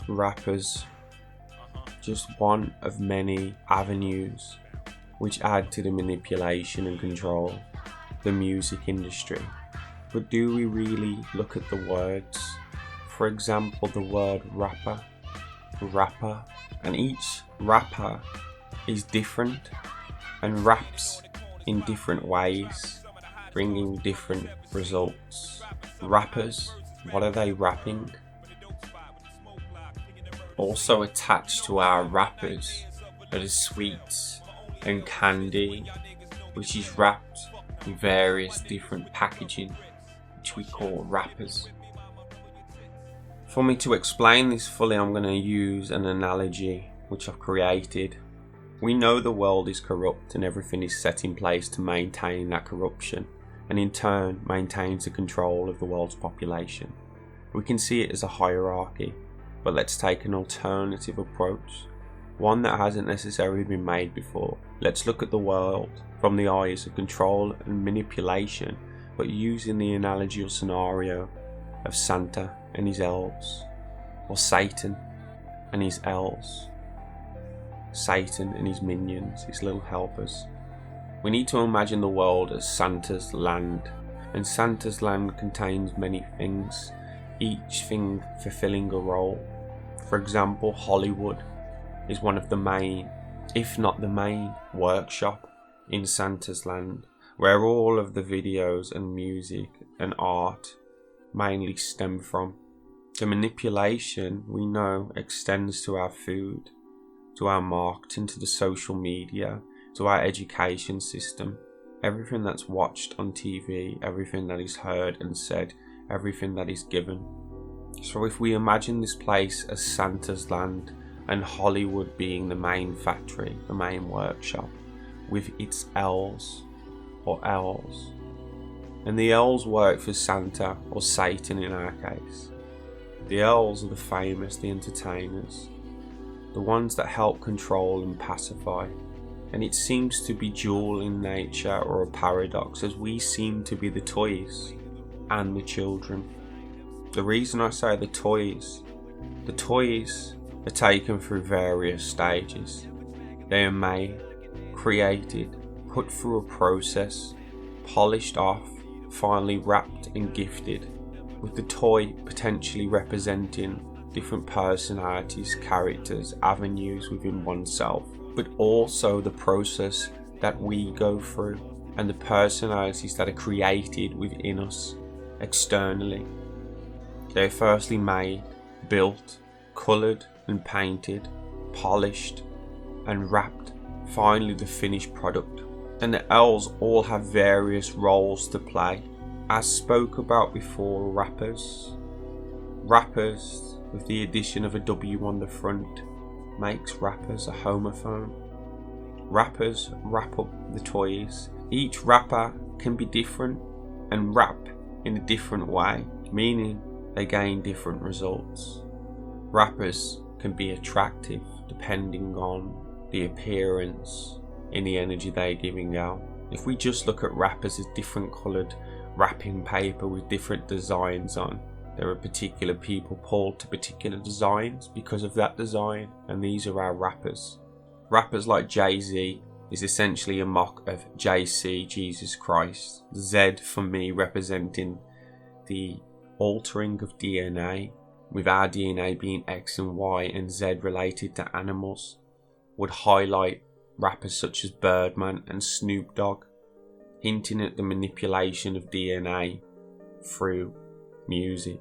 rappers just one of many avenues which add to the manipulation and control the music industry. But do we really look at the words? For example, the word rapper, and each rapper is different and raps in different ways, bringing different results. Rappers, what are they rapping? Also attached to our rappers are the sweets and candy, which is wrapped in various different packaging, which we call wrappers. For me to explain this fully, I'm going to use an analogy which I've created. We know the world is corrupt and everything is set in place to maintain that corruption, and in turn maintains the control of the world's population. We can see it as a hierarchy, but let's take an alternative approach, one that hasn't necessarily been made before. Let's look at the world from the eyes of control and manipulation, but using the analogy or scenario of Santa and his elves, or Satan and his elves, Satan and his minions, his little helpers. We need to imagine the world as Santa's land, and Santa's land contains many things, each thing fulfilling a role. For example, Hollywood is one of the main, if not the main, workshop in Santa's land, where all of the videos and music and art mainly stem from. The manipulation, we know, extends to our food, to our marketing, to the social media, to our education system. Everything that's watched on TV, everything that is heard and said, everything that is given. So if we imagine this place as Santa's land and Hollywood being the main factory, the main workshop, with its elves or elves, and the elves work for Santa or Satan in our case. The elves are the famous, the entertainers, the ones that help control and pacify, and it seems to be dual in nature or a paradox, as we seem to be the toys and the children. The reason I say the toys are taken through various stages. They are made, created, put through a process, polished off, finally wrapped and gifted, with the toy potentially representing different personalities, characters, avenues within oneself, but also the process that we go through and the personalities that are created within us externally. They're firstly made, built, coloured and painted, polished and wrapped, finally the finished product. And the elves all have various roles to play. As spoke about before, rappers with the addition of a W on the front makes rappers a homophone. Rappers wrap up the toys. Each rapper can be different and rap in a different way, meaning they gain different results. Rappers can be attractive depending on the appearance and the energy they're giving out. If we just look at rappers as different coloured wrapping paper with different designs on, there are particular people pulled to particular designs because of that design, and these are our rappers. Rappers like Jay-Z is essentially a mock of JC, Jesus Christ. Z for me representing the altering of DNA, with our DNA being X and Y and Z related to animals, would highlight rappers such as Birdman and Snoop Dogg, hinting at the manipulation of DNA through music,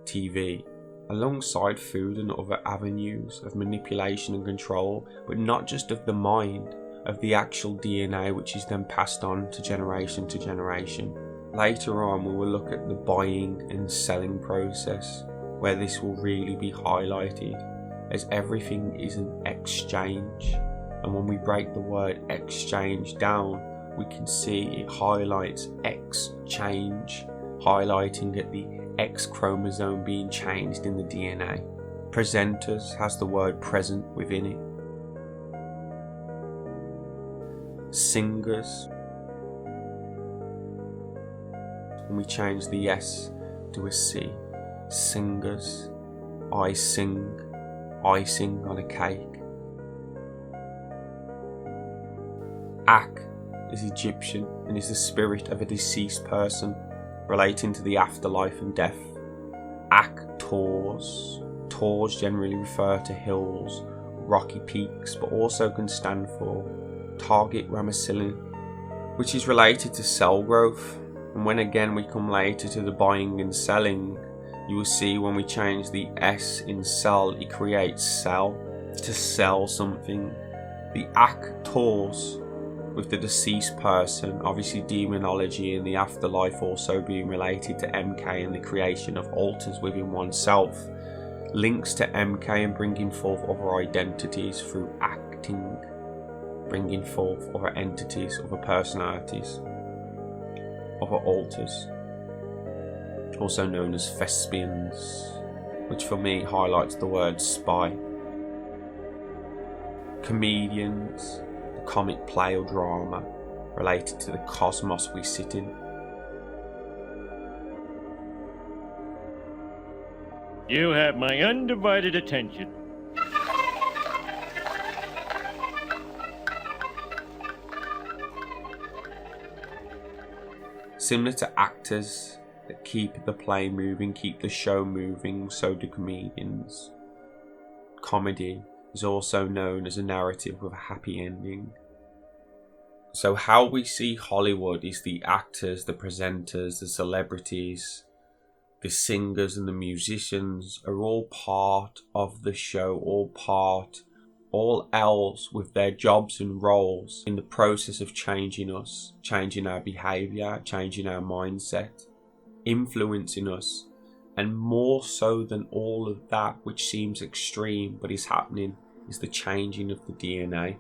TV, alongside food and other avenues of manipulation and control, but not just of the mind, of the actual DNA, which is then passed on to generation to generation. Later on we will look at the buying and selling process, where this will really be highlighted, as everything is an exchange. And when we break the word exchange down, we can see it highlights exchange, highlighting at the X chromosome being changed in the DNA. Presenters has the word present within it. Singers, when we change the S to a C, singers. icing on a cake. Ak is Egyptian and is the spirit of a deceased person relating to the afterlife and death. Ak Tors. Tors generally refer to hills, rocky peaks, but also can stand for Target Ramacillin, which is related to cell growth. And when again we come later to the buying and selling, you will see when we change the S in cell, it creates sell, to sell something. The Ak Tors with the deceased person, obviously demonology and the afterlife also being related to MK and the creation of altars within oneself, links to MK and bringing forth other identities through acting, bringing forth other entities, other personalities, other altars, also known as thespians, which for me highlights the word spy. Comedians, the comic play or drama related to the cosmos we sit in. You have my undivided attention. Similar to actors that keep the play moving, keep the show moving, so do comedians. Comedy is also known as a narrative with a happy ending. So how we see Hollywood is the actors, the presenters, the celebrities, the singers and the musicians are all part of the show, all else with their jobs and roles in the process of changing us, changing our behaviour, changing our mindset, influencing us. And more so than all of that, which seems extreme but is happening, is the changing of the DNA.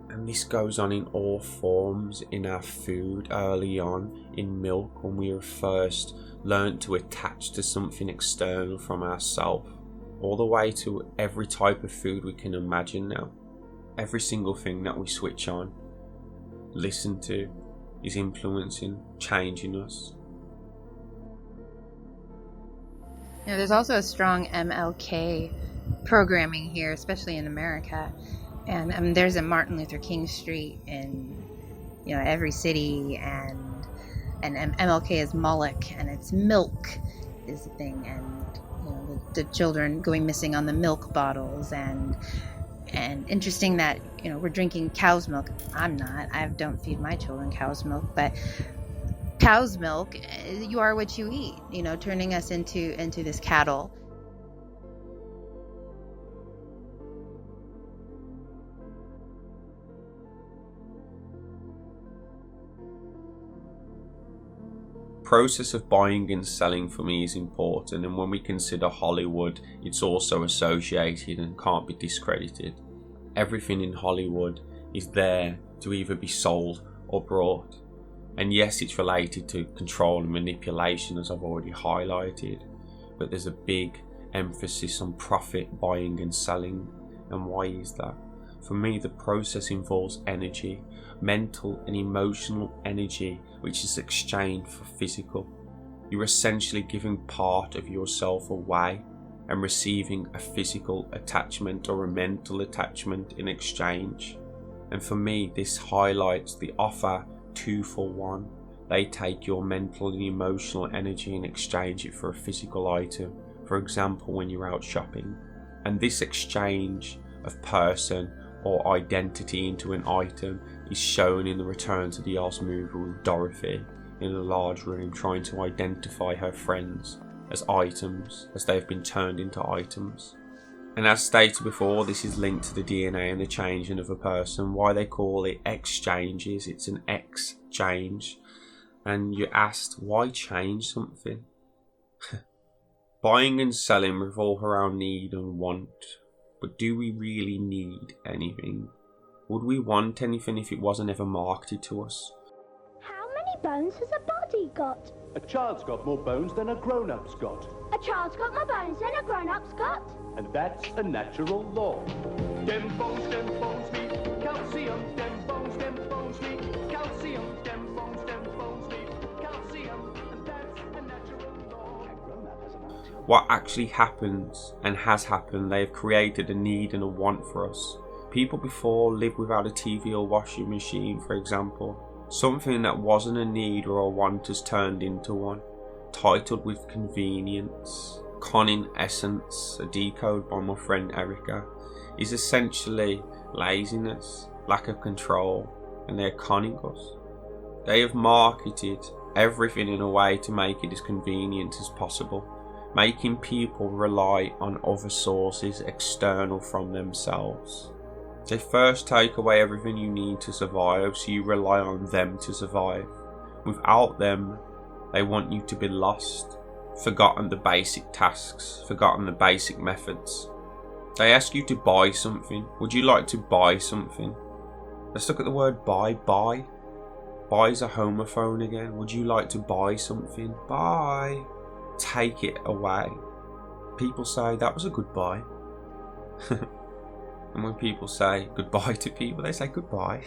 And this goes on in all forms, in our food early on, in milk when we were first learnt to attach to something external from ourselves, all the way to every type of food we can imagine now. Every single thing that we switch on, listen to, is influencing, changing us. There's also a strong MLK programming here, especially in America. And there's a Martin Luther King Street in every city, and MLK is Moloch, and it's milk is the thing, and the children going missing on the milk bottles, and interesting that we're drinking cow's milk. I'm not. I don't feed my children cow's milk, but cow's milk, you are what you eat. Turning us into this cattle. Process of buying and selling for me is important, and when we consider Hollywood, it's also associated and can't be discredited. Everything in Hollywood is there to either be sold or brought, and yes, it's related to control and manipulation, as I've already highlighted, but there's a big emphasis on profit, buying and selling. And why is that? For me, the process involves energy, mental and emotional energy, which is exchanged for physical. You're essentially giving part of yourself away and receiving a physical attachment or a mental attachment in exchange. And for me, this highlights the offer 2 for 1. They take your mental and emotional energy and exchange it for a physical item. For example, when you're out shopping. And this exchange of person or identity into an item is shown in the Return to the Oz movie with Dorothy in a large room trying to identify her friends as items, as they've been turned into items. And as stated before, this is linked to the DNA and the changing of a person. Why they call it exchanges, it's an exchange. And you're asked, why change something? Buying and selling revolve around need and want. But do we really need anything? Would we want anything if it wasn't ever marketed to us? How many bones has a body got? A child's got more bones than a grown-up's got. A child's got more bones than a grown-up's got. And that's a natural law. Dem bones need calcium. Dem bones need calcium. Dem bones need calcium. And that's a natural law. A grown-up has an what actually happens and has happened. They have created a need and a want for us. People before lived without a TV or washing machine, for example. Something that wasn't a need or a want has turned into one, titled with convenience. Con in essence, a decode by my friend Erica, is essentially laziness, lack of control, and they're conning us. They have marketed everything in a way to make it as convenient as possible, making people rely on other sources external from themselves. They first take away everything you need to survive, so you rely on them to survive. Without them, they want you to be lost, forgotten the basic tasks, forgotten the basic methods. They ask you to buy something. Would you like to buy something? Let's look at the word buy. Buy. Buy is a homophone again. Would you like to buy something? Buy. Take it away. People say, that was a good buy. And when people say goodbye to people, they say goodbye.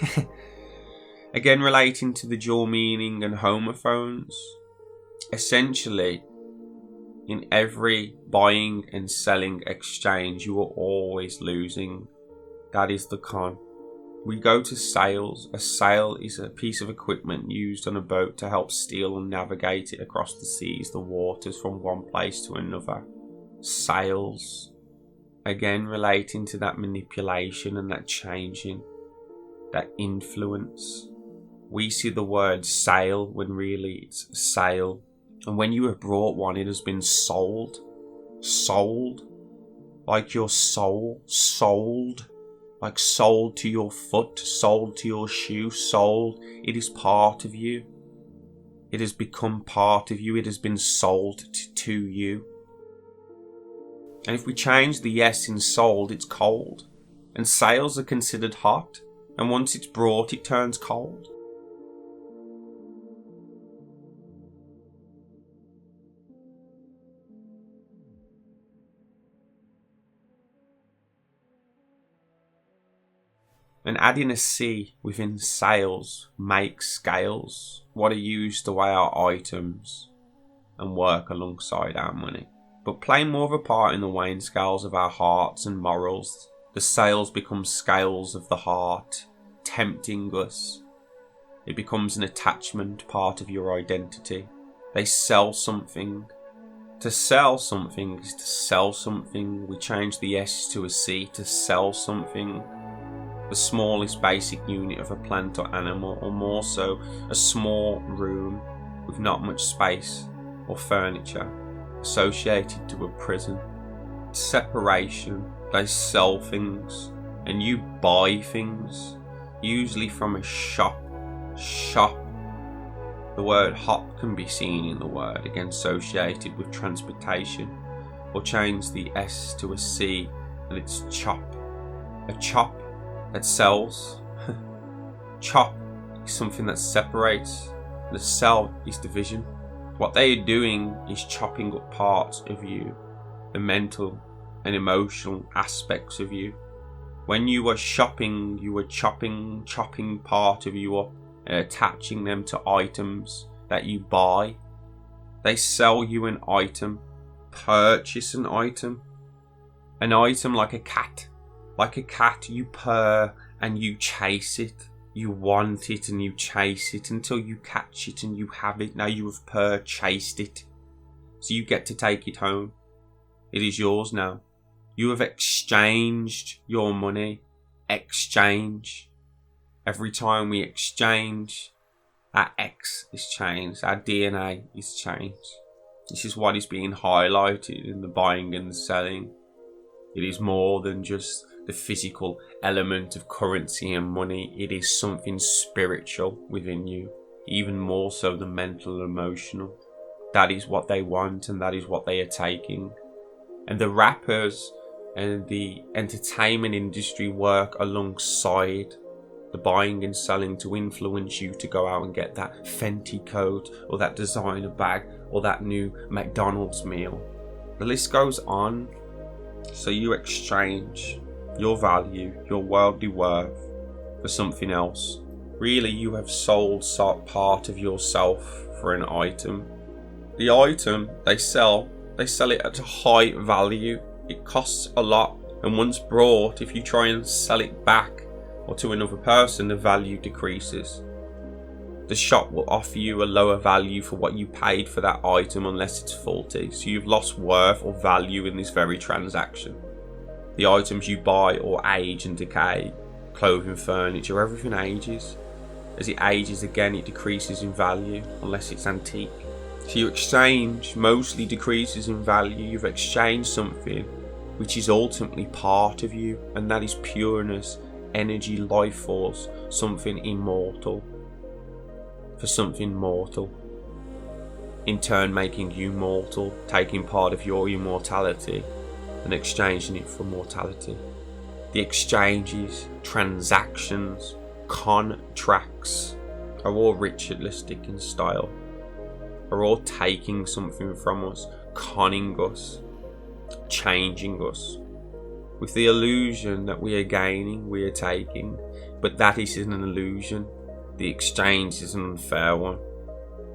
Again, relating to the dual meaning and homophones. Essentially, in every buying and selling exchange, you are always losing. That is the con. We go to sails. A sail is a piece of equipment used on a boat to help steer and navigate it across the seas, the waters, from one place to another. Sails. Again, relating to that manipulation and that changing, that influence. We see the word sail when really it's sail. And when you have brought one, it has been sold. Sold. Like your soul. Sold. Like sold to your foot. Sold to your shoe. Sold. It is part of you. It has become part of you. It has been sold to you. And if we change the S in sold, it's cold. And sails are considered hot. And once it's brought, it turns cold. And adding a C within sales makes scales, what are used to weigh our items and work alongside our money. But play more of a part in the weighing scales of our hearts and morals. The sales become scales of the heart, tempting us. It becomes an attachment, part of your identity. They sell something. To sell something is to sell something. We change the S to a C to sell something. The smallest basic unit of a plant or animal, or more so, a small room with not much space or furniture, associated to a prison. Separation. They sell things and you buy things, usually from a shop. The word hop can be seen in the word, again associated with transportation. Or change the S to a C and it's chop. A chop that sells. Chop is something that separates. The sell is division. What they are doing is chopping up parts of you, the mental and emotional aspects of you. When you are shopping, you are chopping part of you up and attaching them to items that you buy. They sell you an item, purchase an item like a cat. Like a cat, you purr and you chase it. You want it and you chase it until you catch it and you have it. Now you have purchased it. So you get to take it home. It is yours now. You have exchanged your money. Exchange. Every time we exchange, our X is changed. Our DNA is changed. This is what is being highlighted in the buying and the selling. It is more than just the physical element of currency and money. It is something spiritual within you, even more so than mental and emotional. That is what they want and that is what they are taking. And the rappers and the entertainment industry work alongside the buying and selling to influence you to go out and get that Fenty coat or that designer bag or that new McDonald's meal. The list goes on. So you exchange your value, your worldly worth for something else. Really, you have sold part of yourself for an item. The item they sell they sell it at a high value. It costs a lot, and once brought, if you try and sell it back or to another person, the value decreases. The shop will offer you a lower value for what you paid for that item unless it's faulty, so you've lost worth or value in this very transaction. The items you buy or age and decay, clothing, furniture, everything ages. As it ages again, it decreases in value unless it's antique. So your exchange mostly decreases in value. You've exchanged something which is ultimately part of you, and that is pureness, energy, life force, something immortal for something mortal, in turn making you mortal, taking part of your immortality and exchanging it for mortality. The exchanges, transactions, contracts are all ritualistic in style, are all taking something from us, conning us, changing us, with the illusion that we are gaining, we are taking, but that is an illusion. The exchange is an unfair one,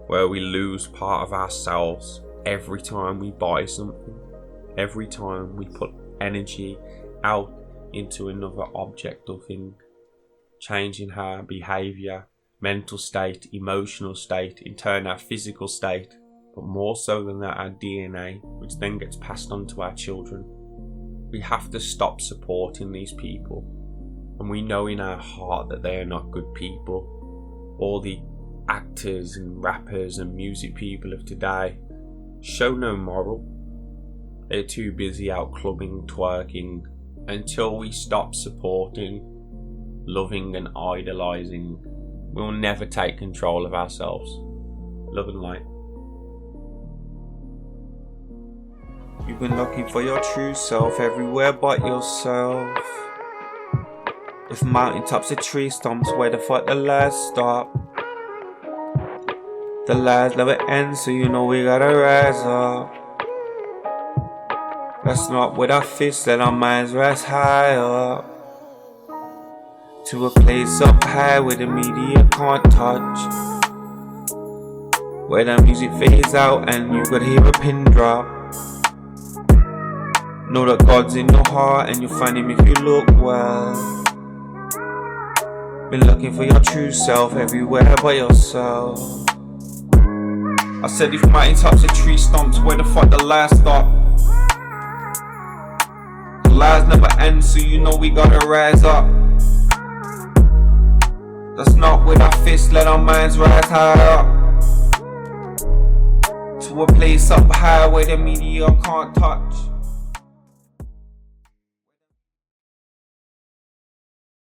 where we lose part of ourselves every time we buy something, every time we put energy out into another object or thing, changing our behaviour, mental state, emotional state, in turn our physical state, but more so than that, our DNA, which then gets passed on to our children. We have to stop supporting these people, and we know in our heart that they are not good people. All the actors and rappers and music people of today show no moral. They're too busy out clubbing, twerking. Until we stop supporting, loving and idolising, we'll never take control of ourselves. Love and light. You've been looking for your true self everywhere but yourself. If mountaintops are tree stumps, where the fuck the lies stop? The lies never end, so you know we gotta rise up. Let's not with our fists, let our minds rise high up, to a place up high where the media can't touch, where the music fades out and you could hear a pin drop. Know that God's in your heart and you'll find him if you look well. Been looking for your true self everywhere but yourself. I said if mountaintops are tree stumps, where the fuck the lies stop? The lies never end, so you know we gotta rise up. Let's not with our fists, let our minds rise high up, to a place up high where the media can't touch.